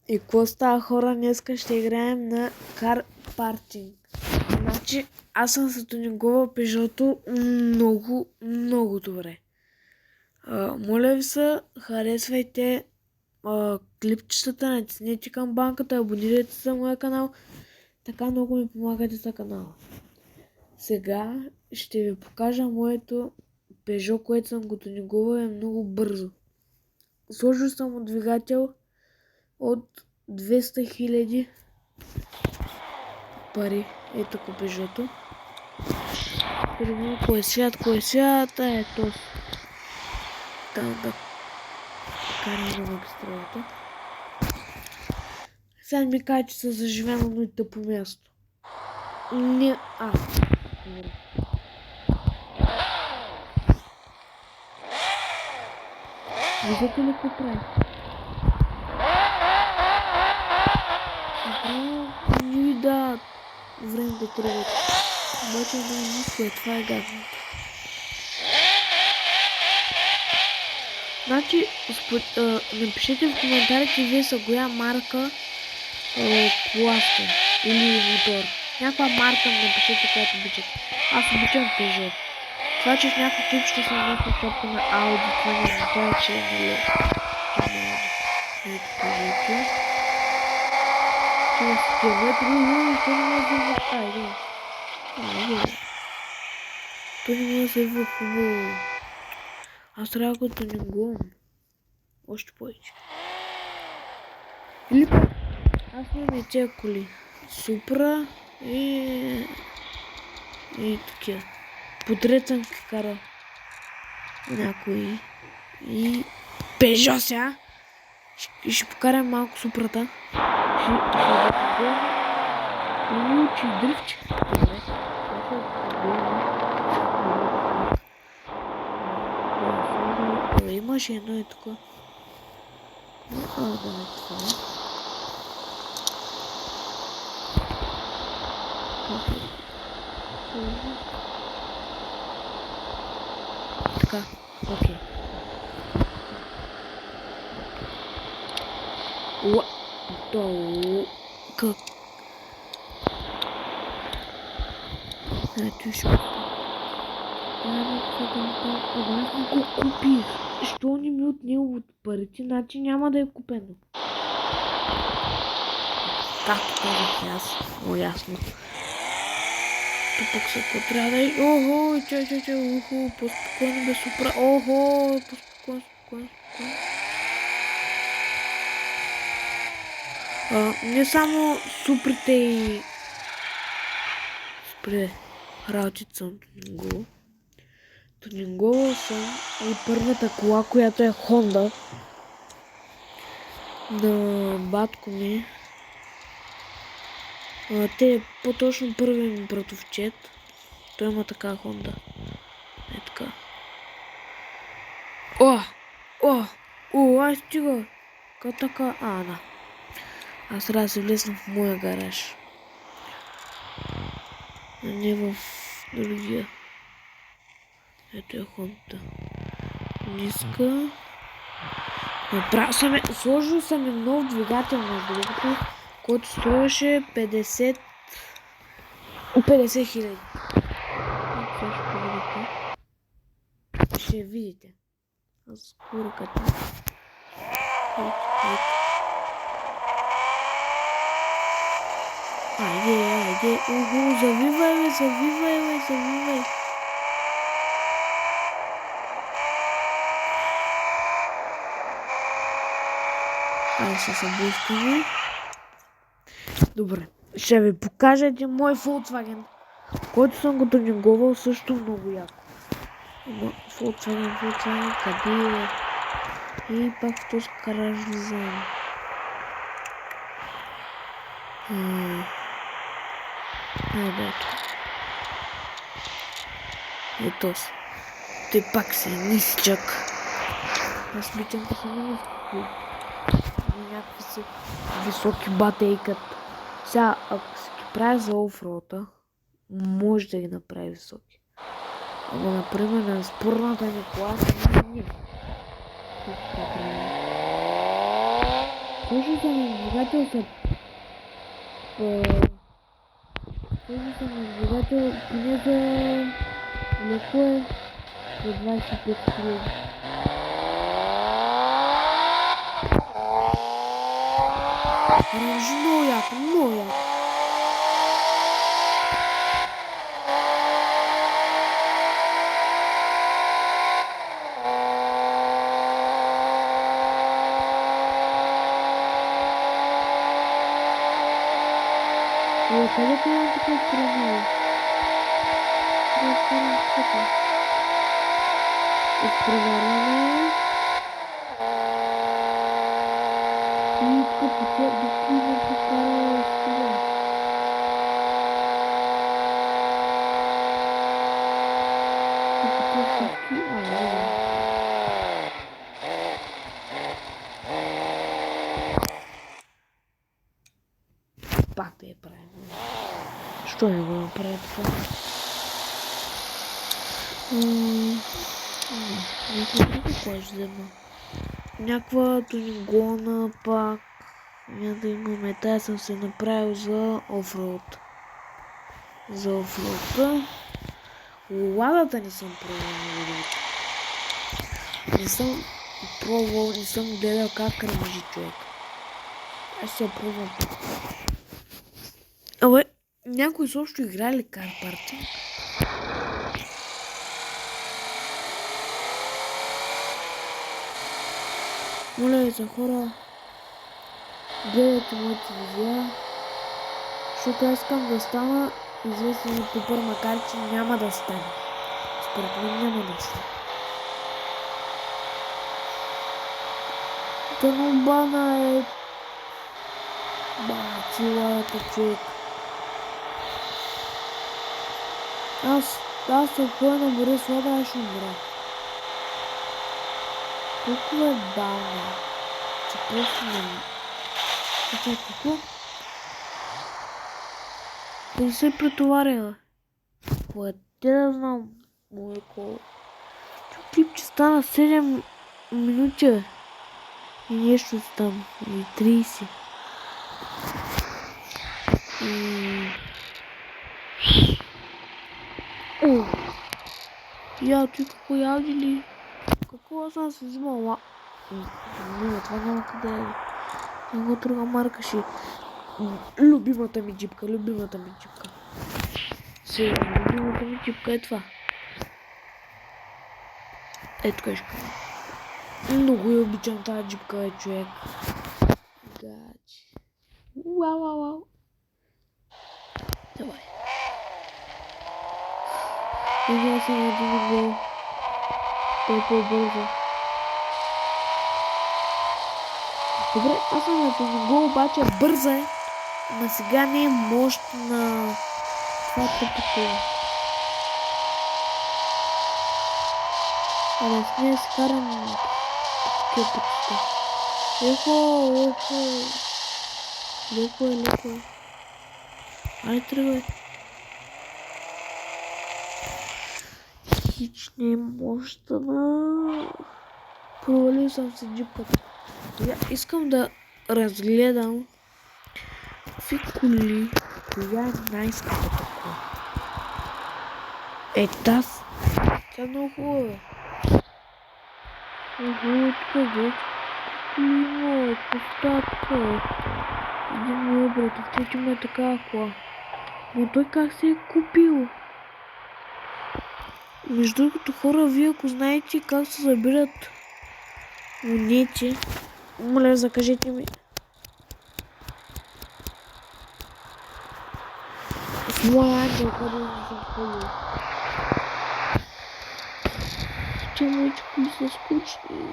И какво става, хора? Днеска ще играем на кар партинг. Значи аз съм се тюнингувал Пежото много добре. Моля ви се, харесвайте клипчетата, натиснете камбанката, абонирайте се за моя канал. Така много ми помагате за канала. Сега ще ви покажа моето Пежо, което съм го тюнингувал, е много бързо. Сложил съм му двигател от 200 000 пари. Ето го Пежото. Кой е свят, ето. Там да караме на магистралата. Сега ми кажа, че са заживено, но и тъпо място. Не, виждате ли какво прави? Не ви да време да тръгват. Обаче много ниско е, това е гадно. Значи, напишете в коментарите вие са коя марка кола сте или мотор. Някаква марка напишете, която обичате. Аз обичам Peugeot. Това, че в някакъв клип ще съм някаква копка на Audi, това не означава, че е нали. Ето Peugeot. Това с километри, то не може да има хайде. То не може да има хубаво. Аз трябва да го тюнингувам. Още повече. Или пък аз имам и тия коли. Супра и такива. Подред съм кара някои. И Peugeot сега. Ще покарам малко Супрата. Ще учи дрифче. Имаше едно и така. Да е това. Така, окей. Как? Ето ще аз не го купих. Що не ми отнел от парите, значи няма да е купено. Както казах аз, но ясно. То пък се трябва да е... Охо, чай, охо, по-спокойно да се оправя. Охо, по-спокойно. Не само Суприте и... Спре, работите съм тюнингувал. Тюнингувал съм и първата кола, която е Honda. На батко ми. Те е по-точно първият ми братовчет. Той има така Honda. Е така. Ай стига. Така. Да. Аз трябва да се влезна в моя гараж. А не в другия. Ето е Honda. Ниска. Сложил съм нов двигател на другото, който струваше 50 000. Ще видите. Аз курката. Айде. Завивай. Ще се блъскаме. Добре. Ще ви покажа един мой Volkswagen, който съм го тюнингувал също много яко. Volkswagen, къде е? И пак в този гараж влизам. Ето си. Той пак си нисичък. Аз обичам да съм нисичък. Някакви са високи батейкът. Сега, ако се ги прави за офроута, може да ги направи високи. Ама, например, на спорната ни кола не. Също съм двигател са... Също съм двигател поне за... леко е за 25 хиляди. Оранжи много яко, много яко. Къде трябва да така изпреварваме? Изпреварваме. И тук по тя буквина покара стига. Тук по тя всички... Пак да я правим. Що не го направя така? Какво ще взема? Някаква тунигона пак. Няма да имаме. Тая съм се направил за офроуд. За офроуда. Ладата не съм пробвал. Не съм пробвал, не съм гледал как ръмжи човек. Аз се пробвам. Абе, някой също играе ли кар парти? Моля ви за хора, гледайте моите видеа, защото аз искам да стана известен ютубър, макар че няма да стане. Според мен няма да стане. Танобана е... Бацилата човек. Аз се поя на Борис Лада, аз ще умра. Толкова е бавно, че просто не... Чакай, какво? Да не се претоваря. Какво е? Те да знам. Мойко. Клип, че стана 7 минути. И нещо там. И 30. О! Я, ти какво яди ли? Какво съм се взимала? Не, това няма къде е. Много друга марка ще... Любимата ми джипка, любимата ми джипка. Сега, любимата ми джипка е това. Ето кажа. Много я обичам тази джипка, човек. Гачи. Вау. Давай. Сега съм един гол. Той е по-бързо. Добре, аз съм на този гол, обаче бърза е. Но сега не е мощна. Това тъпото. Абе, с нея си карам такива пътища. Леко. Айде тръгвай. Хич не е мощна. Провалил съм се джипката. Сега искам да разгледам какви коли, коя е най-скъпата кола. Е, тя е много хубава. Къде? Има постатка. Един мой братовчет има такава кола. Но той как се е купил? Между другото хора, вие ако знаете как се забират монети, моля, закажете ми. С моя ангел, къде не съм ходил. Че моите коли са скучни.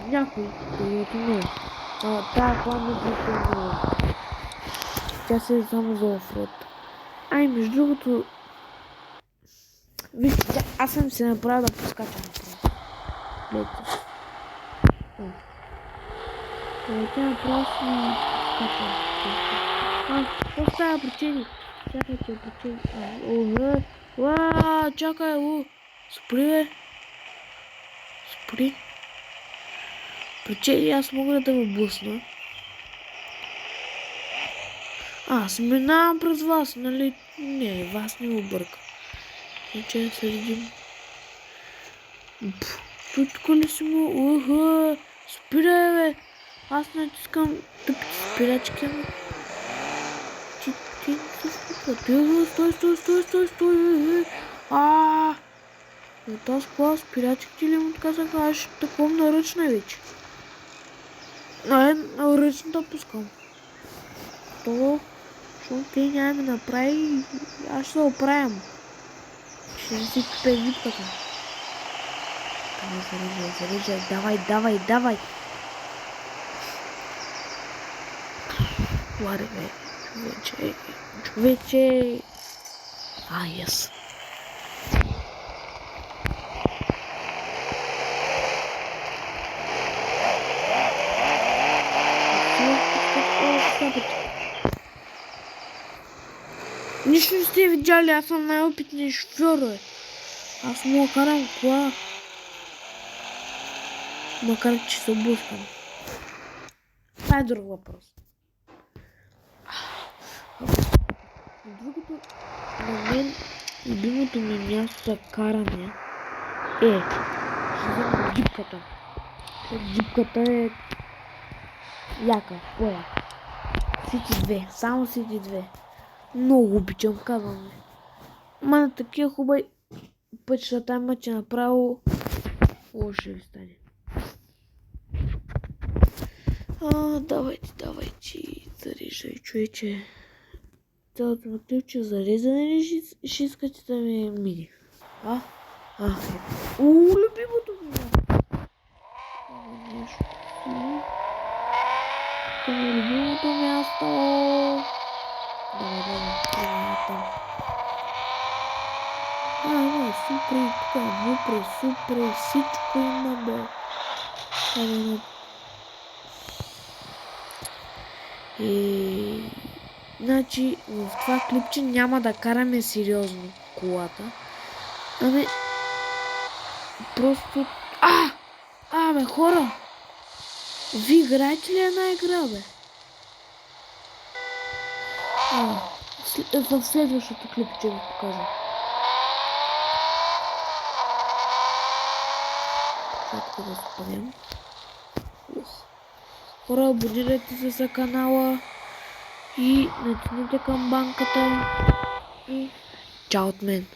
Някой, който не е. Тая кола не е. Тя се е само за офроуд. Между другото... Вижте, аз съм се направил да поскачам. Гледайте. Тя направо си поскачам. Какво става, причини? Чакайте, причини. Чакай, спри, бе. Спри. Причели аз мога да го блъсна. Аз минавам през вас, нали? Не, вас не обърка. Значи се редим. Тук ли си му? Уха! Спирай, бе! Аз натискам тъпите спирачки, но... Ти не се случва. Стой! От аз кола спирачките ли му казаха, аз ще такова наръчна вече. Ръчната пускам. То, защото те няма ми направи, аз ще се оправям. Ще не си пипе зипката. Зарежай, давай. Ларе, бе, човече. Yes. Нищо не сте видяли, аз съм най-опитният шофьор, бе. Аз мога карам кола. Макар че се блъскам. Това е друг въпрос. Другото, на мен, любимото ми място за каране е, ще вземем джипката. Джипката е яка, по-яка. Сити 2, само Сити 2. Много обичам, казвам ви. Ма на такива хубави пътищата имате направо, лошо ви стане. Давайте, зареждай, човече. Цялото на ключе зарезане ли ще искате да ми мини? Любимото ми място. Любимото място. Давай, там. Не, супер, тук въпре, супер, всичко има, бе. Значи в това клипче няма да караме сериозно колата. Ами просто... Бе, хора! Ви играете ли една игра, бе? В следващото клипче ви покажа. Чакай да спадем. Хора, абонирайте се за канала и натиснете камбанката и чао от мен.